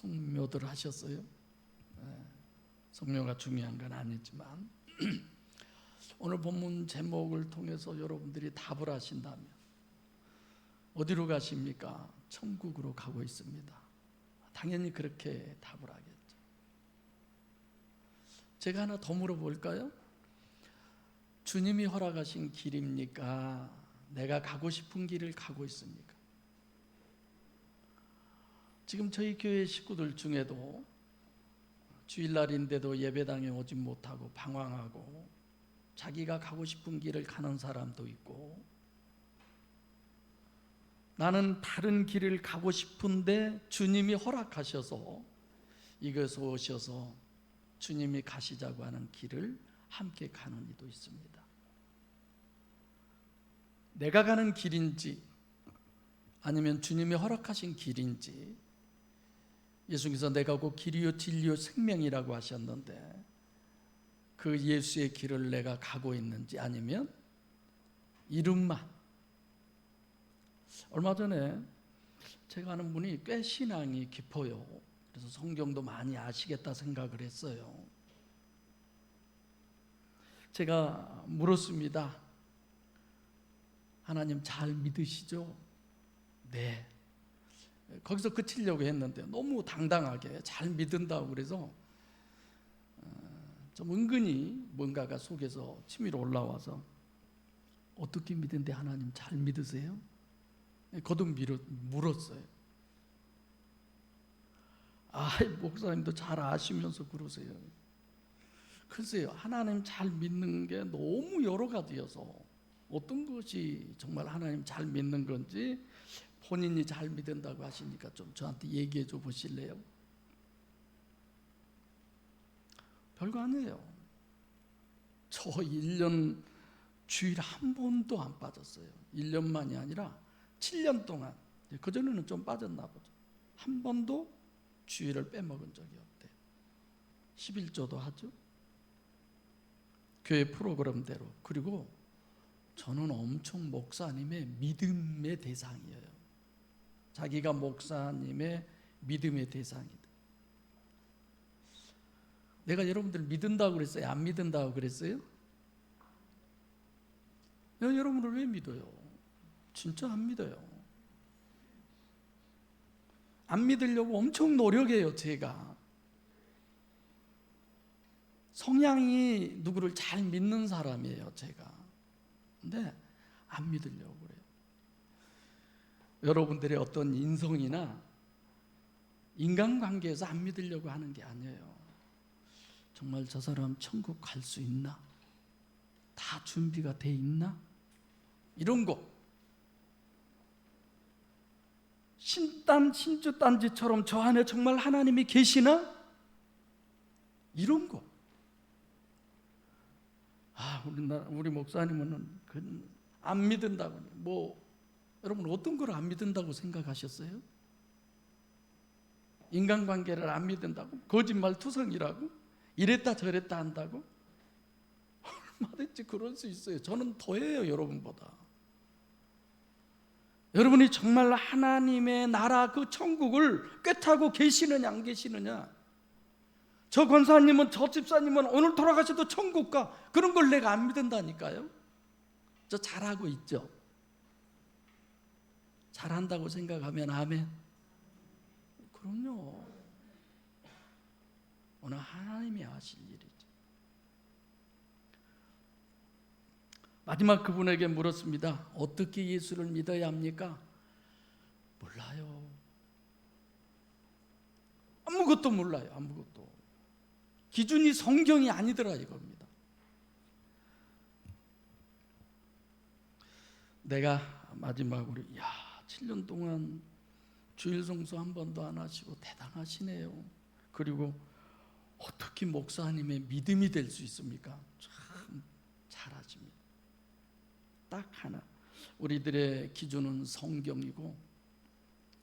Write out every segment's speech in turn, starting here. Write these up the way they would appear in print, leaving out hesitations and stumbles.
성묘들 하셨어요? 네, 성묘가 중요한 건 아니지만 오늘 본문 제목을 통해서 여러분들이 답을 하신다면 어디로 가십니까? 천국으로 가고 있습니다. 당연히 그렇게 답을 하겠죠. 제가 하나 더 물어볼까요? 주님이 허락하신 길입니까? 내가 가고 싶은 길을 가고 있습니까? 지금 저희 교회 식구들 중에도 주일날인데도 예배당에 오지 못하고 방황하고 자기가 가고 싶은 길을 가는 사람도 있고, 나는 다른 길을 가고 싶은데 주님이 허락하셔서 이곳에 오셔서 주님이 가시자고 하는 길을 함께 가는 이도 있습니다. 내가 가는 길인지 아니면 주님이 허락하신 길인지, 예수님께서 내가 곧 길이요 진리요 생명이라고 하셨는데 그 예수의 길을 내가 가고 있는지, 아니면 이름만. 얼마 전에 제가 아는 분이 꽤 신앙이 깊어요. 그래서 성경도 많이 아시겠다 생각을 했어요. 제가 물었습니다. 하나님 잘 믿으시죠? 네. 거기서 그치려고 했는데 너무 당당하게 잘 믿는다고 그래서 좀 은근히 뭔가가 속에서 치밀어 올라와서, 어떻게 믿는데 하나님 잘 믿으세요? 거듭 물었어요. 목사님도 잘 아시면서 그러세요. 글쎄요, 하나님 잘 믿는 게 너무 여러 가지여서 어떤 것이 정말 하나님 잘 믿는 건지 본인이 잘 믿는다고 하시니까 좀 저한테 얘기해 줘 보실래요? 별거 아니에요. 저 1년 주일 한 번도 안 빠졌어요. 1년만이 아니라 7년 동안, 그전에는 좀 빠졌나 보죠. 한 번도 주일을 빼먹은 적이 없대요. 11조도 하죠. 교회 프로그램대로. 그리고 저는 엄청 목사님의 믿음의 대상이에요. 자기가 목사님의 믿음의 대상이다. 내가 여러분들 믿는다고 그랬어요? 안 믿는다고 그랬어요? 여러분을 왜 믿어요? 진짜 안 믿어요. 안 믿으려고 엄청 노력해요. 제가 성향이 누구를 잘 믿는 사람이에요. 제가. 근데 안 믿으려고 그래요. 여러분들의 어떤 인성이나 인간관계에서 안 믿으려고 하는 게 아니에요. 정말 저 사람 천국 갈 수 있나? 다 준비가 돼 있나? 이런 거. 신주단지처럼 저 안에 정말 하나님이 계시나? 이런 거. 우리 목사님은 안 믿는다고. 여러분 어떤 걸 안 믿는다고 생각하셨어요? 인간관계를 안 믿는다고? 거짓말 투성이라고? 이랬다 저랬다 한다고? 얼마든지 그럴 수 있어요. 저는 더해요, 여러분보다. 여러분이 정말 하나님의 나라 그 천국을 꿰타고 계시느냐 안 계시느냐. 저 권사님은 저 집사님은 오늘 돌아가셔도 천국 가. 그런 걸 내가 안 믿는다니까요. 저 잘하고 있죠. 잘한다고 생각하면 아멘. 그럼요. 오늘 하나님이 하실 일이죠. 마지막 그분에게 물었습니다. 어떻게 예수를 믿어야 합니까? 몰라요. 아무것도 몰라요. 아무것도. 기준이 성경이 아니더라 이겁니다. 내가 마지막으로 7년 동안 주일 성수 한 번도 안 하시고 대단하시네요. 그리고 어떻게 목사님의 믿음이 될 수 있습니까? 참 잘하십니다. 딱 하나. 우리들의 기준은 성경이고,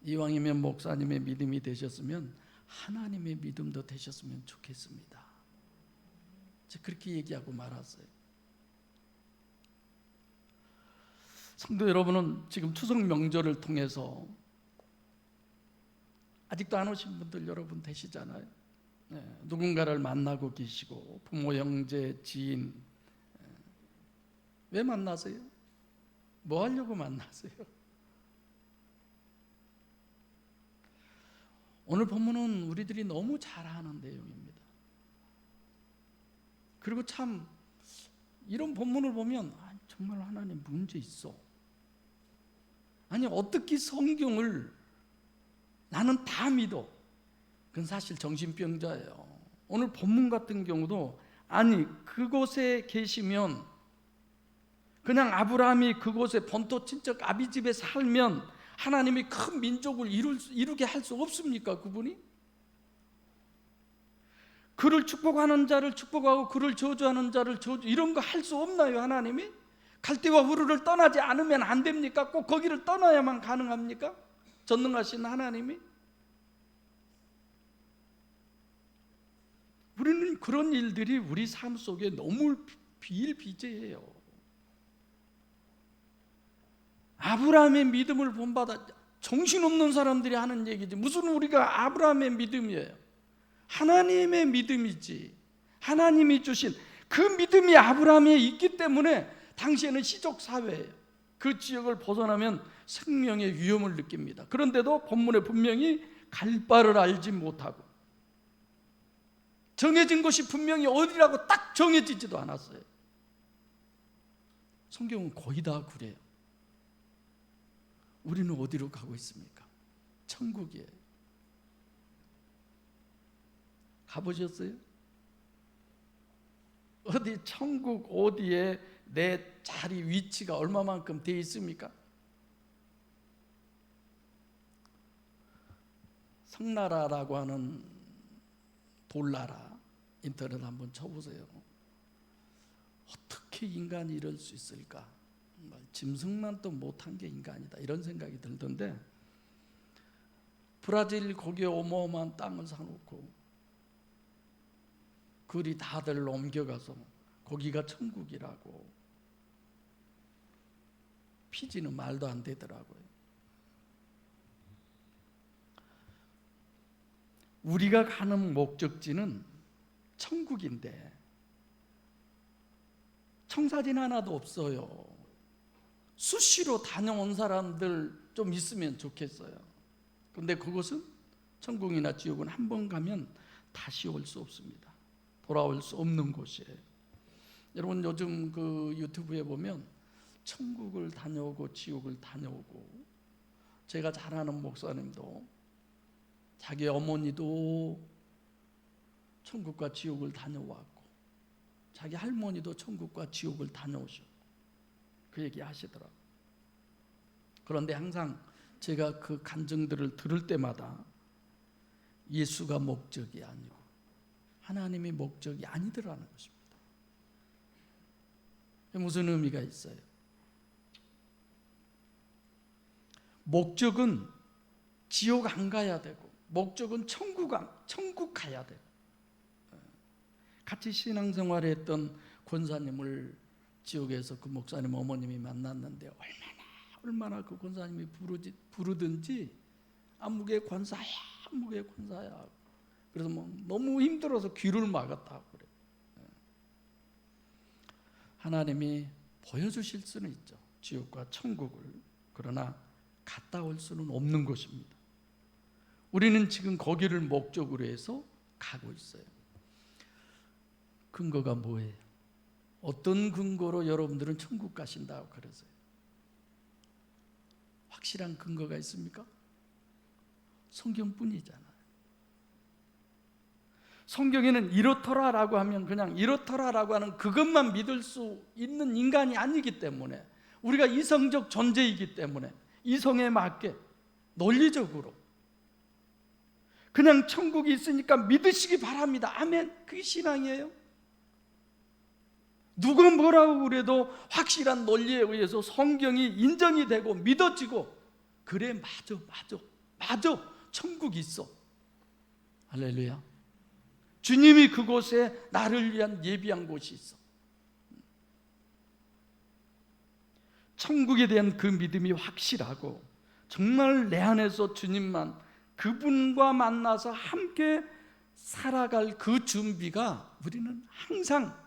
이왕이면 목사님의 믿음이 되셨으면 하나님의 믿음도 되셨으면 좋겠습니다. 제가 그렇게 얘기하고 말았어요. 성도 여러분은 지금 추석 명절을 통해서 아직도 안 오신 분들 여러분 되시잖아요. 누군가를 만나고 계시고 부모, 형제, 지인, 왜 만나세요? 뭐 하려고 만나세요? 오늘 본문은 우리들이 너무 잘 아는 내용입니다. 그리고 참 이런 본문을 보면 정말 하나님 문제 있어. 아니 어떻게 성경을 나는 다 믿어. 그건 사실 정신병자예요. 오늘 본문 같은 경우도 아니 그곳에 계시면 그냥 아브라함이 그곳에 본토 친척 아비집에 살면 하나님이 큰 민족을 이루게 할 수 없습니까? 그분이? 그를 축복하는 자를 축복하고 그를 저주하는 자를 저주, 이런 거 할 수 없나요? 하나님이? 갈대와 우르를 떠나지 않으면 안 됩니까? 꼭 거기를 떠나야만 가능합니까? 전능하신 하나님이? 우리는 그런 일들이 우리 삶 속에 너무 비일비재해요. 아브라함의 믿음을 본받아, 정신없는 사람들이 하는 얘기지 무슨 우리가 아브라함의 믿음이에요. 하나님의 믿음이지. 하나님이 주신 그 믿음이 아브라함에 있기 때문에 당시에는 시족사회예요. 그 지역을 벗어나면 생명의 위험을 느낍니다. 그런데도 본문에 분명히 갈 바를 알지 못하고 정해진 곳이 분명히 어디라고 딱 정해지지도 않았어요. 성경은 거의 다 그래요. 우리는 어디로 가고 있습니까? 천국이에요. 가보셨어요? 어디 천국 어디에 내 자리 위치가 얼마만큼 돼 있습니까? 성나라라고 하는 돌나라 인터넷 한번 쳐보세요. 어떻게 인간이 이럴 수 있을까? 짐승만도 못한 게 인간이다 이런 생각이 들던데, 브라질 거기에 어마어마한 땅을 사놓고 그리 다들 옮겨가서 거기가 천국이라고. 피지는 말도 안 되더라고요. 우리가 가는 목적지는 천국인데 청사진 하나도 없어요. 수시로 다녀온 사람들 좀 있으면 좋겠어요. 그런데 그곳은 천국이나 지옥은 한 번 가면 다시 올 수 없습니다. 돌아올 수 없는 곳이에요. 여러분 요즘 그 유튜브에 보면 천국을 다녀오고 지옥을 다녀오고, 제가 잘 아는 목사님도 자기 어머니도 천국과 지옥을 다녀왔고 자기 할머니도 천국과 지옥을 다녀오셨고 그 얘기 하시더라고요. 그런데 항상 제가 그 간증들을 들을 때마다 예수가 목적이 아니고 하나님이 목적이 아니더라는 것입니다. 무슨 의미가 있어요? 목적은 지옥 안 가야 되고 목적은 천국 가야 돼요. 같이 신앙생활을 했던 권사님을 지옥에서 그 목사님 어머님이 만났는데 얼마나 그 권사님이 부르든지 안목의 권사야 안목의 권사야. 그래서 너무 힘들어서 귀를 막았다고 그래요. 하나님이 보여주실 수는 있죠, 지옥과 천국을. 그러나 갔다 올 수는 없는 것입니다. 우리는 지금 거기를 목적으로 해서 가고 있어요. 근거가 뭐예요? 어떤 근거로 여러분들은 천국 가신다고 그러세요? 확실한 근거가 있습니까? 성경뿐이잖아요. 성경에는 이렇더라라고 하면 그냥 이렇더라라고 하는 그것만 믿을 수 있는 인간이 아니기 때문에, 우리가 이성적 존재이기 때문에 이성에 맞게 논리적으로 그냥 천국이 있으니까 믿으시기 바랍니다. 아멘. 그게 신앙이에요. 누가 뭐라고 그래도 확실한 논리에 의해서 성경이 인정이 되고 믿어지고, 그래 맞아 천국이 있어. 할렐루야. 주님이 그곳에 나를 위한 예비한 곳이 있어. 천국에 대한 그 믿음이 확실하고 정말 내 안에서 주님만 그분과 만나서 함께 살아갈 그 준비가 우리는 항상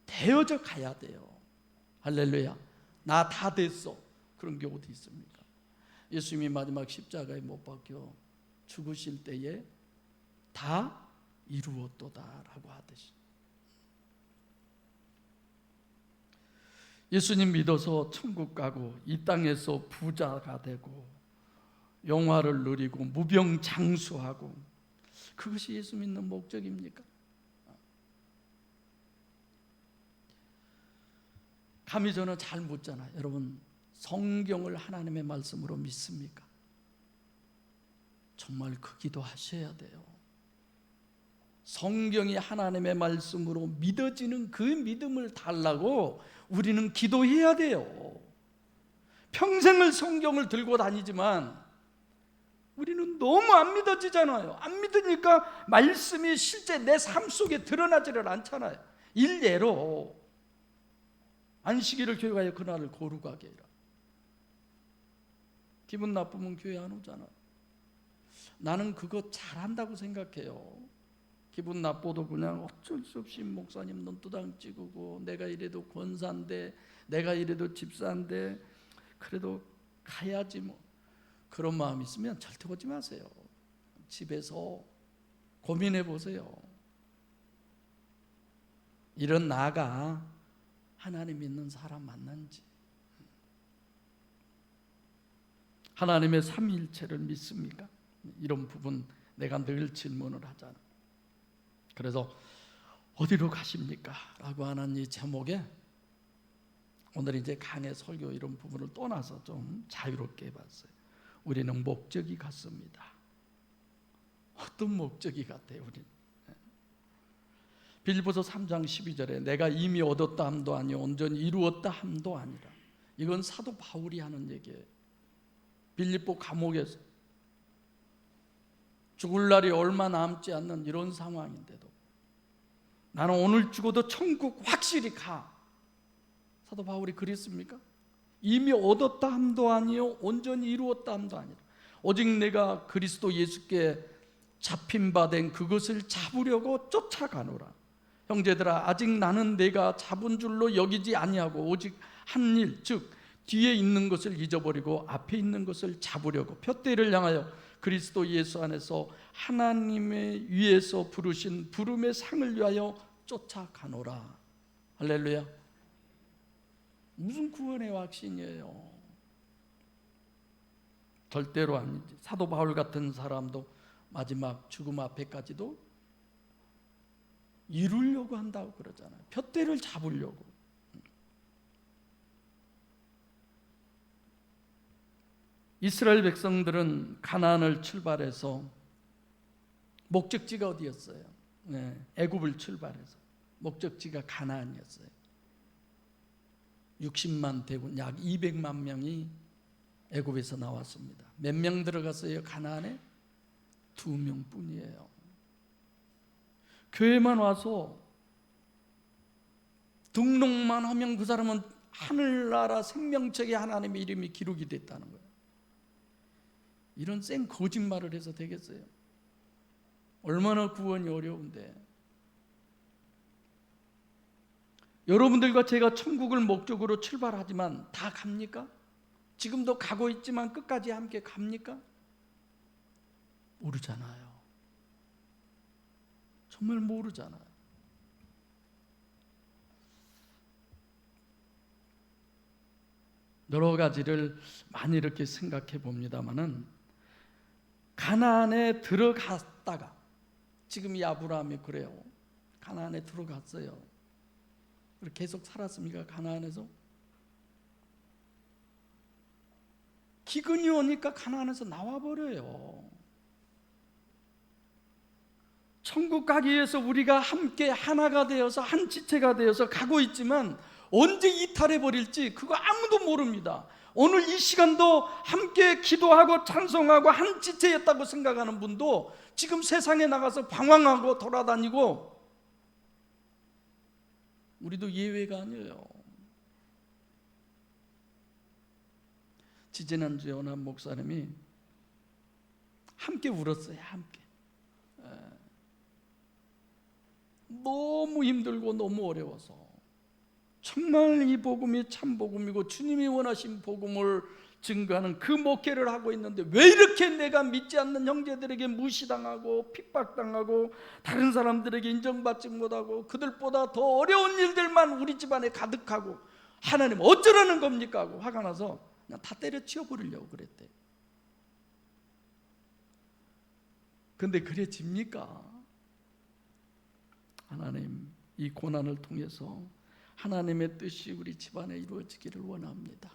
되어져 가야 돼요. 할렐루야. 나 다 됐어. 그런 게 어디 있습니까? 예수님이 마지막 십자가에 못 박혀 죽으실 때에 다 이루었도다라고 하듯이, 예수님 믿어서 천국 가고 이 땅에서 부자가 되고 영화를 누리고 무병장수하고, 그것이 예수 믿는 목적입니까? 감히 저는 잘 묻잖아요. 여러분, 성경을 하나님의 말씀으로 믿습니까? 정말 그 기도 하셔야 돼요. 성경이 하나님의 말씀으로 믿어지는 그 믿음을 달라고 우리는 기도해야 돼요. 평생을 성경을 들고 다니지만 우리는 너무 안 믿어지잖아요. 안 믿으니까 말씀이 실제 내 삶 속에 드러나지를 않잖아요. 일례로 안식일을 교회 가요. 그날을 거룩하게 해라. 기분 나쁘면 교회 안 오잖아. 나는 그거 잘한다고 생각해요. 기분 나빠도 그냥 어쩔 수 없이 목사님 눈두덩 찍고, 내가 이래도 권사인데, 내가 이래도 집사인데 그래도 가야지 뭐, 그런 마음 있으면 절대 오지 마세요. 집에서 고민해 보세요. 이런 나가 하나님 믿는 사람 맞는지, 하나님의 삼위일체를 믿습니까? 이런 부분 내가 늘 질문을 하잖아. 그래서 어디로 가십니까? 라고 하는 이 제목에 오늘 이제 강의 설교 이런 부분을 떠나서 좀 자유롭게 해봤어요. 우리는 목적이 같습니다. 어떤 목적이 같아요? 우리는 빌립보서 3장 12절에 내가 이미 얻었다 함도 아니요 온전히 이루었다 함도 아니라, 이건 사도 바울이 하는 얘기예요. 빌립보 감옥에서 죽을 날이 얼마 남지 않는 이런 상황인데도 나는 오늘 죽어도 천국 확실히 가. 사도 바울이 그랬습니까? 이미 얻었다 함도 아니요 온전히 이루었다 함도 아니라 오직 내가 그리스도 예수께 잡힌 바 된 그것을 잡으려고 쫓아가노라. 형제들아, 아직 나는 내가 잡은 줄로 여기지 아니하고 오직 한 일, 즉 뒤에 있는 것을 잊어버리고 앞에 있는 것을 잡으려고 표대를 향하여 그리스도 예수 안에서 하나님의 위에서 부르신 부름의 상을 위하여 쫓아가노라. 할렐루야. 무슨 구원의 확신이에요? 절대로 아니지. 사도 바울 같은 사람도 마지막 죽음 앞에까지도 이루려고 한다고 그러잖아요. 표대를 잡으려고. 이스라엘 백성들은 가나안을 출발해서 목적지가 어디였어요? 애굽을 출발해서 목적지가 가나안이었어요. 60만 대군, 약 200만 명이 애굽에서 나왔습니다. 몇 명 들어갔어요? 가나안에 2명뿐이에요. 교회만 와서 등록만 하면 그 사람은 하늘나라 생명책에 하나님의 이름이 기록이 됐다는 거예요. 이런 쌩 거짓말을 해서 되겠어요? 얼마나 구원이 어려운데. 여러분들과 제가 천국을 목적으로 출발하지만 다 갑니까? 지금도 가고 있지만 끝까지 함께 갑니까? 모르잖아요. 정말 모르잖아요. 여러 가지를 많이 이렇게 생각해 봅니다만은, 가나안에 들어갔다가, 지금 이 아브라함이 그래요. 가나안에 들어갔어요. 계속 살았습니까? 가나안에서? 기근이 오니까 가나안에서 나와버려요. 천국 가기 위해서 우리가 함께 하나가 되어서 한 지체가 되어서 가고 있지만 언제 이탈해 버릴지 그거 아무도 모릅니다. 오늘 이 시간도 함께 기도하고 찬송하고 한 지체였다고 생각하는 분도 지금 세상에 나가서 방황하고 돌아다니고, 우리도 예외가 아니에요. 지지난주에 어느 목사님이 함께 울었어요. 함께. 너무 힘들고 너무 어려워서 정말 이 복음이 참 복음이고 주님이 원하신 복음을 증거하는 그 목회를 하고 있는데 왜 이렇게 내가 믿지 않는 형제들에게 무시당하고 핍박당하고 다른 사람들에게 인정받지 못하고 그들보다 더 어려운 일들만 우리 집안에 가득하고 하나님 어쩌라는 겁니까 하고 화가 나서 그냥 다 때려치워버리려고 그랬대. 근데 그래집니까? 하나님, 이 고난을 통해서 하나님의 뜻이 우리 집안에 이루어지기를 원합니다.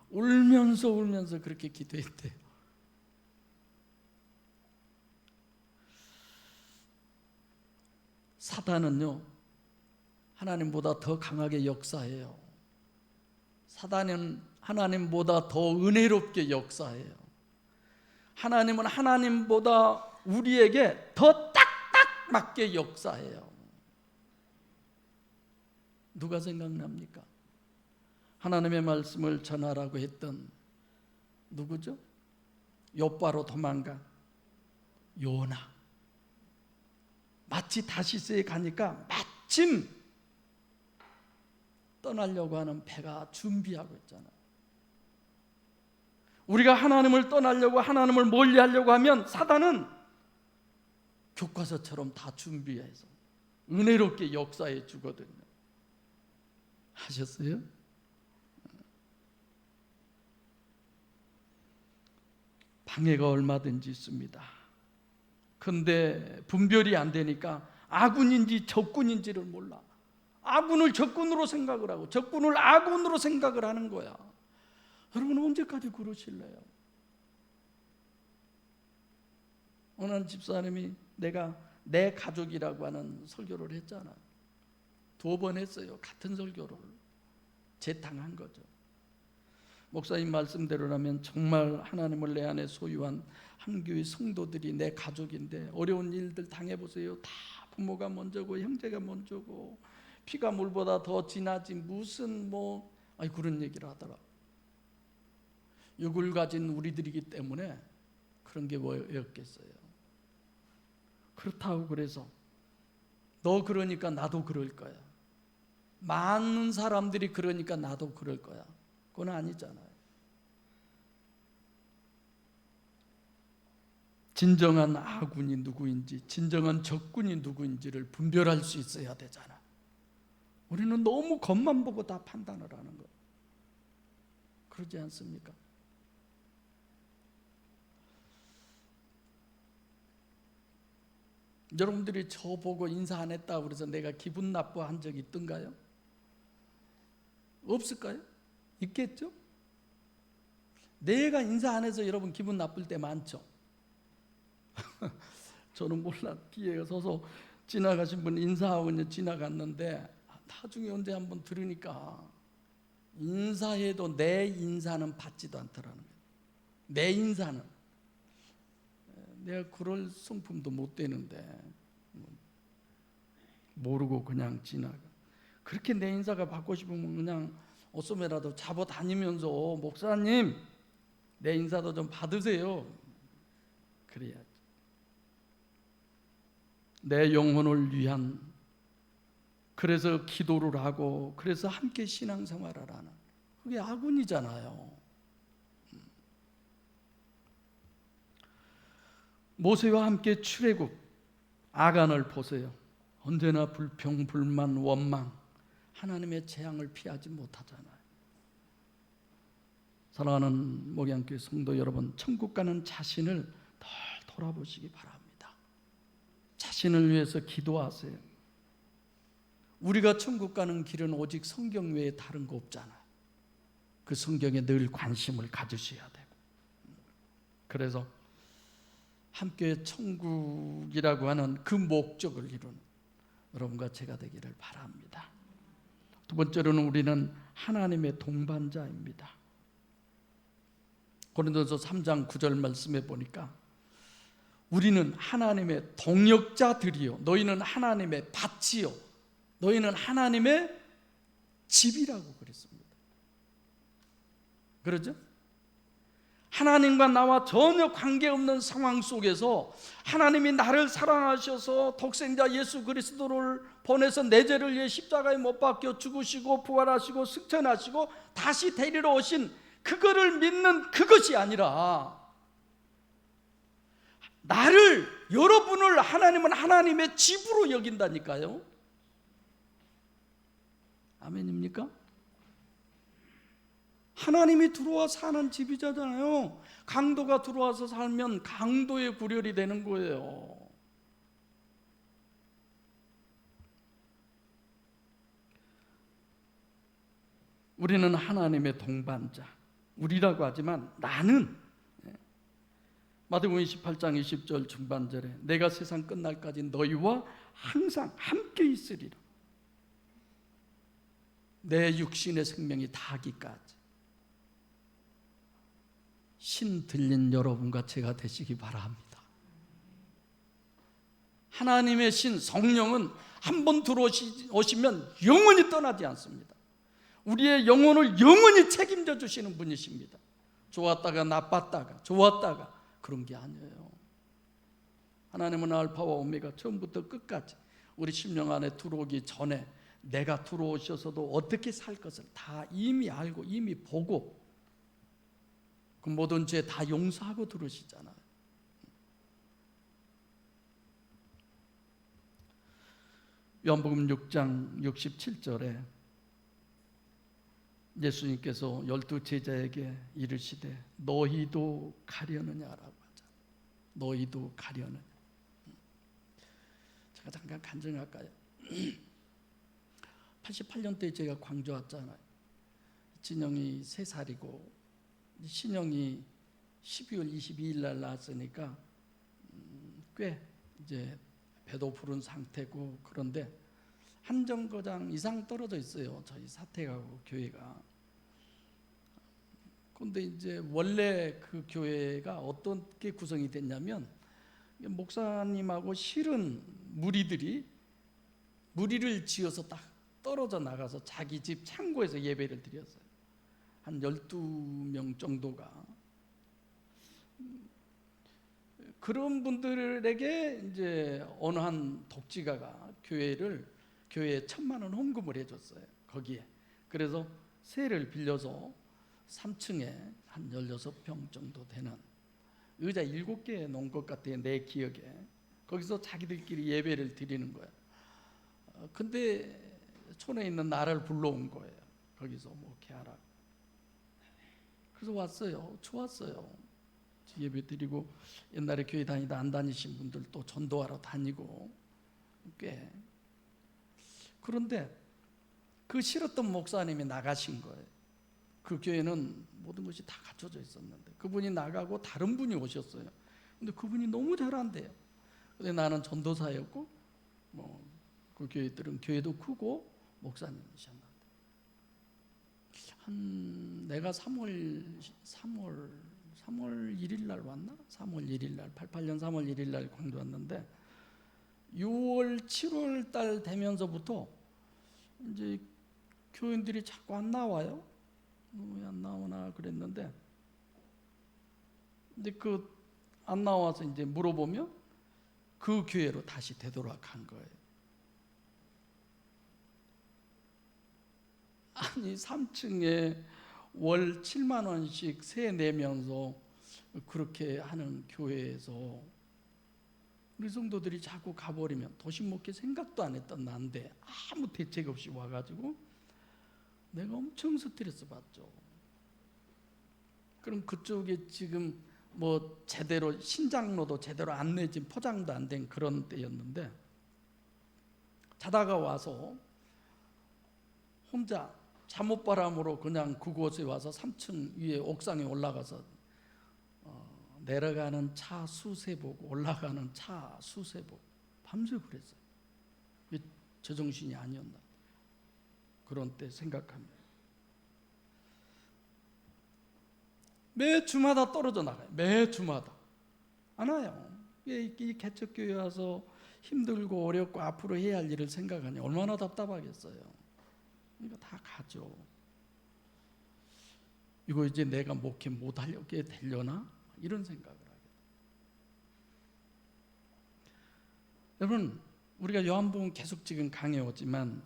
울면서 그렇게 기도했대요. 사단은요, 하나님보다 더 강하게 역사해요. 사단은 하나님보다 더 은혜롭게 역사해요. 하나님은 하나님보다 우리에게 더 딱딱 맞게 역사해요. 누가 생각납니까? 하나님의 말씀을 전하라고 했던 누구죠? 욥바로 도망간 요나. 마치 다시스에 가니까 마침 떠나려고 하는 배가 준비하고 있잖아요. 우리가 하나님을 떠나려고 하나님을 멀리하려고 하면 사단은 교과서처럼 다 준비해서 은혜롭게 역사해 주거든요. 하셨어요? 방해가 얼마든지 있습니다. 그런데 분별이 안 되니까 아군인지 적군인지를 몰라. 아군을 적군으로 생각을 하고 적군을 아군으로 생각을 하는 거야. 여러분 언제까지 그러실래요? 어느 집사님이 내가 내 가족이라고 하는 설교를 했잖아. 2번 했어요. 같은 설교를 재탕한 거죠. 목사님 말씀대로라면 정말 하나님을 내 안에 소유한 한교의 성도들이 내 가족인데 어려운 일들 당해보세요. 다 부모가 먼저고 형제가 먼저고 피가 물보다 더 진하지 무슨 그런 얘기를 하더라. 육을 가진 우리들이기 때문에 그런 게 뭐였겠어요. 그렇다고 그래서 너 그러니까 나도 그럴 거야. 많은 사람들이 그러니까 나도 그럴 거야. 그건 아니잖아요. 진정한 아군이 누구인지 진정한 적군이 누구인지를 분별할 수 있어야 되잖아. 우리는 너무 겉만 보고 다 판단을 하는 거예요. 그러지 않습니까? 여러분들이 저 보고 인사 안 했다고 그래서 내가 기분 나빠한 적이 있던가요? 없을까요? 있겠죠? 내가 인사 안 해서 여러분 기분 나쁠 때 많죠? 저는 몰라. 뒤에 서서 지나가신 분 인사하고 이제 지나갔는데 나중에 언제 한번 들으니까 인사해도 내 인사는 받지도 않더라는 거예요. 내 인사는 내가 그럴 성품도 못 되는데 모르고 그냥 지나가. 그렇게 내 인사가 받고 싶으면 그냥 옷소매라도 잡아 다니면서 목사님 내 인사도 좀 받으세요. 그래야지. 내 영혼을 위한, 그래서 기도를 하고 그래서 함께 신앙생활을 하는, 그게 아군이잖아요. 모세와 함께 출애굽 아간을 보세요. 언제나 불평, 불만, 원망, 하나님의 재앙을 피하지 못하잖아요. 사랑하는 목양교회 성도 여러분, 천국 가는 자신을 덜 돌아보시기 바랍니다. 자신을 위해서 기도하세요. 우리가 천국 가는 길은 오직 성경 외에 다른 거 없잖아요. 그 성경에 늘 관심을 가지셔야 되고, 그래서 함께 천국이라고 하는 그 목적을 이루는 여러분과 제가 되기를 바랍니다. 두 번째로는 우리는 하나님의 동반자입니다. 고린도서 3장 9절 말씀에 보니까 우리는 하나님의 동역자들이요 너희는 하나님의 밭이요 너희는 하나님의 집이라고 그랬습니다. 그러죠? 하나님과 나와 전혀 관계없는 상황 속에서 하나님이 나를 사랑하셔서 독생자 예수 그리스도를 보내서 내 죄를 위해 십자가에 못 박혀 죽으시고 부활하시고 승천하시고 다시 데리러 오신 그거를 믿는 그것이 아니라 나를, 여러분을 하나님은 하나님의 집으로 여긴다니까요. 아멘입니까? 하나님이 들어와 사는 집이잖아요. 강도가 들어와서 살면 강도의 구렬이 되는 거예요. 우리는 하나님의 동반자, 우리라고 하지만 나는, 마태복음 28장 20절 중반절에 내가 세상 끝날까지 너희와 항상 함께 있으리라. 내 육신의 생명이 다하기까지. 신 들린 여러분과 제가 되시기 바랍니다. 하나님의 신 성령은 한 번 들어오시면 영원히 떠나지 않습니다. 우리의 영혼을 영원히 책임져 주시는 분이십니다. 좋았다가 나빴다가 좋았다가 그런 게 아니에요. 하나님은 알파와 오메가, 처음부터 끝까지 우리 심령 안에 들어오기 전에 내가 들어오셔서도 어떻게 살 것을 다 이미 알고 이미 보고 그 모든 죄 다 용서하고 들으시잖아요. 요한복음 6장 67절에 예수님께서 12 제자에게 이르시되 너희도 가려느냐라고 하죠. 너희도 가려느냐. 제가 잠깐 간증할까요? 88년도에 제가 광주 왔잖아요. 진영이 3살이고 신영이 12월 22일 날 낳았으니까 꽤 이제 배도 부른 상태고, 그런데 한 정거장 이상 떨어져 있어요. 저희 사택하고 교회가. 그런데 이제 원래 그 교회가 어떻게 구성이 됐냐면 목사님하고 실은 무리들이 무리를 지어서 딱 떨어져 나가서 자기 집 창고에서 예배를 드렸어요. 한 12명 정도가. 그런 분들에게 이제 어느 한 독지가가 교회에 1,000만 원 헌금을 해줬어요. 거기에. 그래서 세를 빌려서 3층에 한 16평 정도 되는 의자 7개 놓은 것 같아요, 내 기억에. 거기서 자기들끼리 예배를 드리는 거예요. 근데 촌에 있는 나를 불러온 거예요. 거기서 뭐 개하라. 그래서 왔어요. 좋았어요. 예배 드리고, 옛날에 교회 다니다 안 다니신 분들 또 전도하러 다니고 꽤. 그런데 그 싫었던 목사님이 나가신 거예요. 그 교회는 모든 것이 다 갖춰져 있었는데 그분이 나가고 다른 분이 오셨어요. 근데 그분이 너무 잘한대요. 근데 나는 전도사였고 그 교회들은 교회도 크고 목사님이셨는데 내가 3월 1일 날 왔나? 3월 1일 날 88년 3월 1일 날 광주 왔는데 6월 7월 달 되면서부터 이제 교인들이 자꾸 안 나와요. 왜 안 나오나 그랬는데 근데 그 안 나와서 이제 물어보면 그 교회로 다시 되돌아간 거예요. 아니 3층에 월 7만 원씩 세 내면서 그렇게 하는 교회에서 우리 성도들이 자꾸 가버리면 도시 목회 생각도 안 했던 난데 아무 대책 없이 와가지고 내가 엄청 스트레스 받죠. 그럼 그쪽에 지금 뭐 제대로 신장로도 제대로 안 내진 포장도 안 된 그런 때였는데 자다가 와서 혼자 잠옷바람으로 그냥 그곳에 와서 3층 위에 옥상에 올라가서 내려가는 차 수세 보고 올라가는 차 수세 보고 밤새 그랬어요. 제정신이 아니었나 그런 때 생각합니다. 매 주마다 떨어져 나가요. 매 주마다 안 와요. 이 개척교회 와서 힘들고 어렵고 앞으로 해야 할 일을 생각하니 얼마나 답답하겠어요. 이거 다 가죠. 이거 이제 내가 목회 못하려게 되려나? 이런 생각을 하게 돼요. 여러분, 우리가 요한복음 계속 지금 강해오지만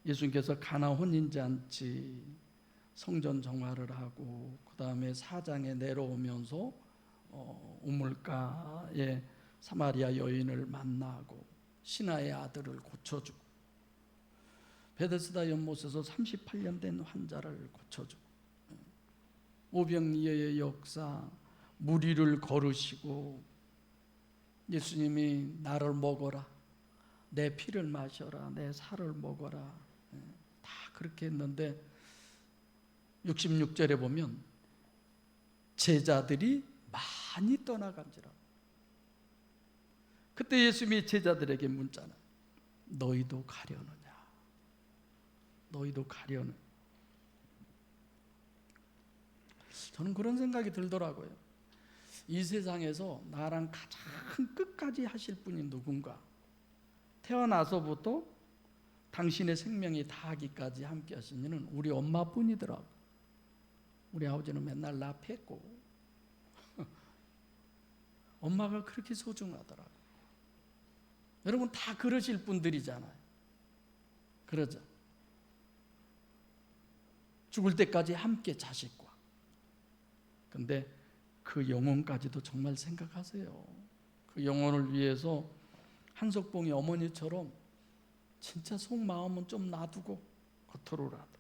예수님께서 가나 혼인잔치 성전 정화를 하고 그 다음에 사장에 내려오면서 우물가에 사마리아 여인을 만나고 신하의 아들을 고쳐주고 베데스다 연못에서 38년 된 환자를 고쳐주고 오병이어의 역사, 무리를 거르시고 예수님이 나를 먹어라, 내 피를 마셔라, 내 살을 먹어라, 다 그렇게 했는데 66절에 보면 제자들이 많이 떠나간지라. 그때 예수님이 제자들에게 묻잖아요. 너희도 가려느냐? 너희도 가려느? 저는 그런 생각이 들더라고요. 이 세상에서 나랑 가장 끝까지 하실 분이 누군가? 태어나서부터 당신의 생명이 다하기까지 함께 하신 이는 우리 엄마뿐이더라고. 우리 아버지는 맨날 나 팼고 엄마가 그렇게 소중하더라고. 여러분 다 그러실 분들이잖아요. 그러죠. 죽을 때까지 함께 자식과. 근데 그 영혼까지도 정말 생각하세요. 그 영혼을 위해서 한석봉이 어머니처럼 진짜 속마음은 좀 놔두고 겉으로라도.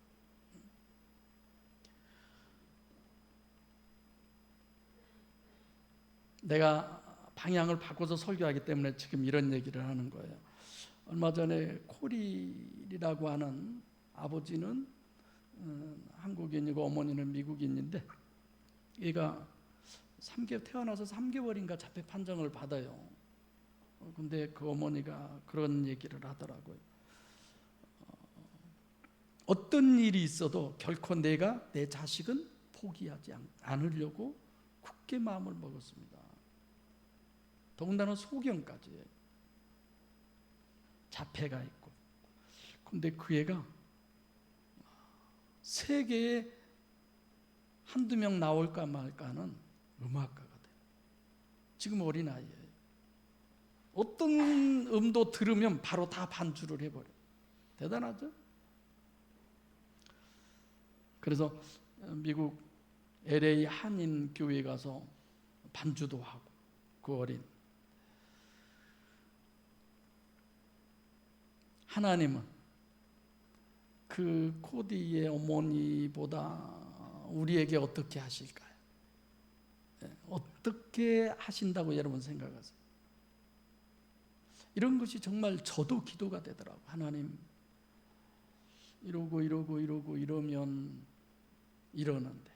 내가 방향을 바꿔서 설교하기 때문에 지금 이런 얘기를 하는 거예요. 얼마 전에 코릴이라고 하는 아버지는 한국인이고 어머니는 미국인인데 얘가 태어나서 3개월인가 자폐 판정을 받아요. 근데 그 어머니가 그런 얘기를 하더라고요. 어떤 일이 있어도 결코 내가 내 자식은 포기하지 않으려고 굳게 마음을 먹었습니다. 더군다나 소경까지 자폐가 있고. 근데 그 애가 세계에 한두 명 나올까 말까 하는 음악가가 돼요. 지금 어린아이예요. 어떤 음도 들으면 바로 다 반주를 해버려요. 대단하죠? 그래서 미국 LA 한인 교회에 가서 반주도 하고 그 어린 하나님은 그 코디의 어머니보다 우리에게 어떻게 하실까요? 어떻게 하신다고 여러분 생각하세요? 이런 것이 정말 저도 기도가 되더라고요. 하나님 이러고 이러면 이러는데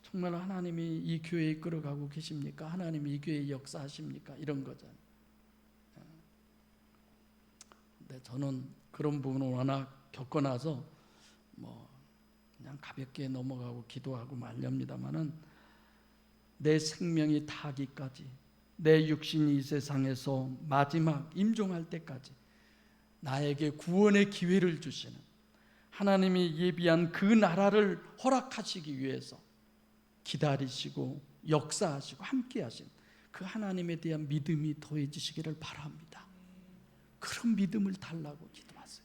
정말 하나님이 이 교회에 이끌어가고 계십니까? 하나님이 이 교회에 역사하십니까? 이런 거잖아요. 근데 저는 그런 부분을 워낙 겪어나서 그냥 가볍게 넘어가고 기도하고 말렵니다마는 내 생명이 다하기까지 내 육신이 이 세상에서 마지막 임종할 때까지 나에게 구원의 기회를 주시는 하나님이 예비한 그 나라를 허락하시기 위해서 기다리시고 역사하시고 함께 하신 그 하나님에 대한 믿음이 더해지시기를 바랍니다. 그런 믿음을 달라고 기도하세요.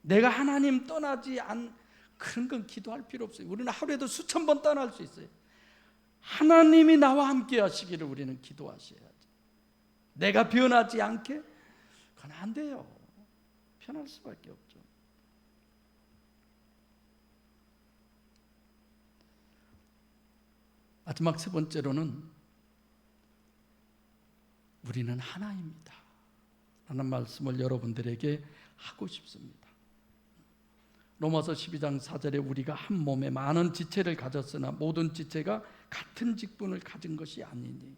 내가 하나님 떠나지 않 그런 건 기도할 필요 없어요. 우리는 하루에도 수천 번 떠날 수 있어요. 하나님이 나와 함께 하시기를 우리는 기도하셔야지. 내가 변하지 않게? 그건 안 돼요. 변할 수밖에 없죠. 마지막 세 번째로는 우리는 하나입니다 라는 말씀을 여러분들에게 하고 싶습니다. 로마서 12장 4절에 우리가 한 몸에 많은 지체를 가졌으나 모든 지체가 같은 직분을 가진 것이 아니니.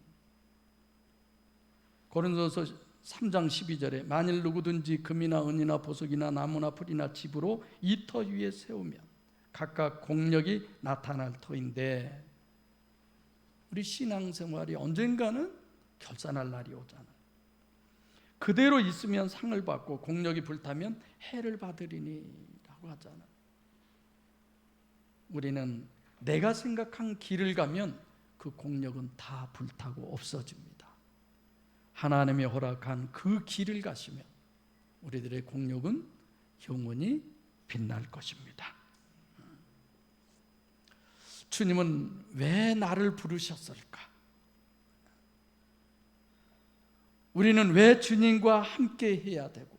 고린도서 3장 12절에 만일 누구든지 금이나 은이나 보석이나 나무나 풀이나 집으로 이 터 위에 세우면 각각 공력이 나타날 터인데, 우리 신앙생활이 언젠가는 결산할 날이 오잖아요. 그대로 있으면 상을 받고 공력이 불타면 해를 받으리니 라고 하고 하잖아요. 우리는 내가 생각한 길을 가면 그 공력은 다 불타고 없어집니다. 하나님이 허락한 그 길을 가시면 우리들의 공력은 영원히 빛날 것입니다. 주님은 왜 나를 부르셨을까? 우리는 왜 주님과 함께 해야 되고,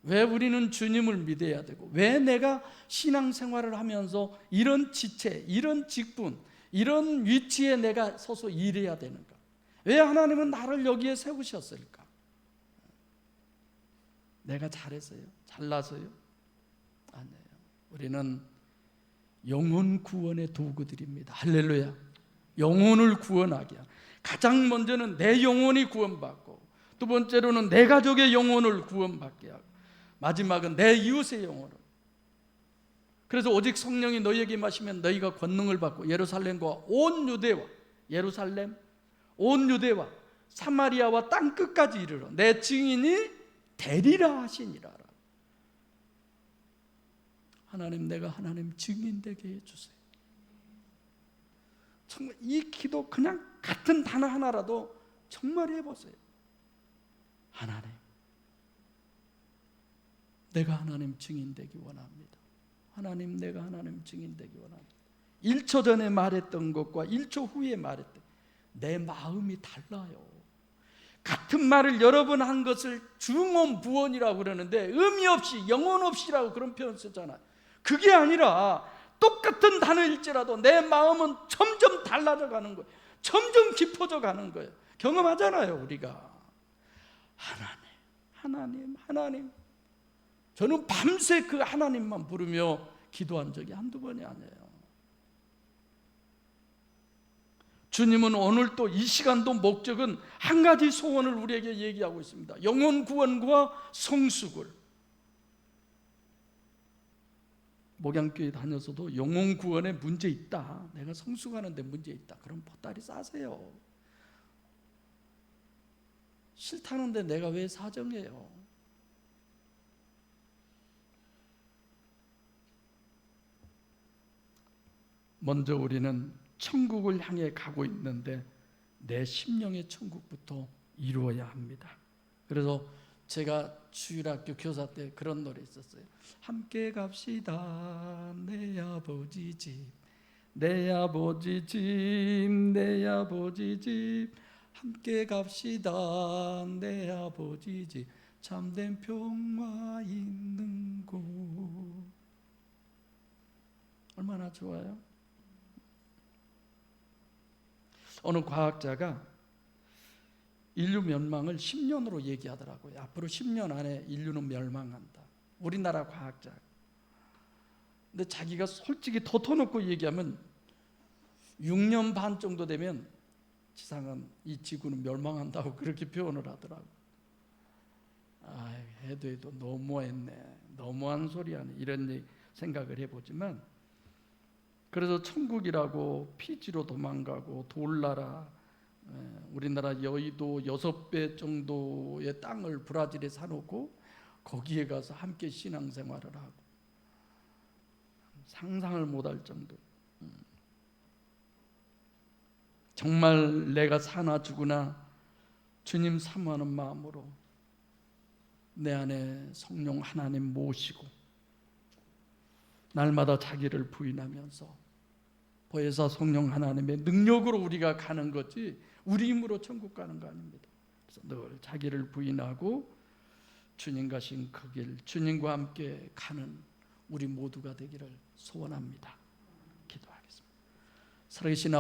왜 우리는 주님을 믿어야 되고, 왜 내가 신앙생활을 하면서 이런 지체, 이런 직분, 이런 위치에 내가 서서 일해야 되는가? 왜 하나님은 나를 여기에 세우셨을까? 내가 잘했어요? 잘나서요? 아니에요. 우리는 영혼 구원의 도구들입니다. 할렐루야. 영혼을 구원하게 하는, 가장 먼저는 내 영혼이 구원받고, 두 번째로는 내 가족의 영혼을 구원받게 하고, 마지막은 내 이웃의 영혼을. 그래서 오직 성령이 너희에게 임하시면 너희가 권능을 받고 예루살렘과 온 유대와, 예루살렘 온 유대와 사마리아와 땅끝까지 이르러 내 증인이 되리라 하시니라. 하나님, 내가 하나님 증인 되게 해주세요. 정말 이 기도 그냥 같은 단어 하나라도 정말 해보세요. 하나님, 내가 하나님 증인 되기 원합니다. 하나님, 내가 하나님 증인 되기 원합니다. 1초 전에 말했던 것과 1초 후에 말했던 내 마음이 달라요. 같은 말을 여러 번 한 것을 중언부언이라고 그러는데 의미 없이, 영혼 없이라고 그런 표현 쓰잖아요. 그게 아니라 똑같은 단어일지라도 내 마음은 점점 달라져 가는 거예요. 점점 깊어져 가는 거예요. 경험하잖아요, 우리가. 하나님, 하나님, 하나님. 저는 밤새 그 하나님만 부르며 기도한 적이 한두 번이 아니에요. 주님은 오늘 또 이 시간도 목적은 한 가지 소원을 우리에게 얘기하고 있습니다. 영혼 구원과 성숙을. 목양교회 다녀서도 영혼 구원에 문제 있다, 내가 성숙하는데 문제 있다, 그럼 보따리 싸세요. 싫다는데 내가 왜 사정해요? 먼저 우리는 천국을 향해 가고 있는데 내 심령의 천국부터 이루어야 합니다. 그래서 제가 주일학교 교사 때 그런 노래 있었어요. 함께 갑시다 내 아버지 집, 내 아버지 집, 내 아버지 집, 함께 갑시다 내 아버지 집, 참된 평화 있는 곳. 얼마나 좋아요? 어느 과학자가 인류 멸망을 10년으로 얘기하더라고요. 앞으로 10년 안에 인류는 멸망한다. 우리나라 과학자. 근데 자기가 솔직히 더 터놓고 얘기하면 6년 반 정도 되면 지상은, 이 지구는 멸망한다고 그렇게 표현을 하더라고요. 해도 너무했네, 너무한 소리 하네, 이런 생각을 해보지만, 그래서 천국이라고 피지로 도망가고 돌나라, 우리나라 여의도 6배 정도의 땅을 브라질에 사놓고 거기에 가서 함께 신앙생활을 하고, 상상을 못할 정도. 정말 내가 사나 죽으나 주님 사모하는 마음으로 내 안에 성령 하나님 모시고 날마다 자기를 부인하면서 보혜사 성령 하나님의 능력으로 우리가 가는 거지 우리 힘으로 천국 가는 거 아닙니다. 그래서 늘 자기를 부인하고 주님 가신 그 길, 주님과 함께 가는 우리 모두가 되기를 소원합니다. 기도하겠습니다. 살아계신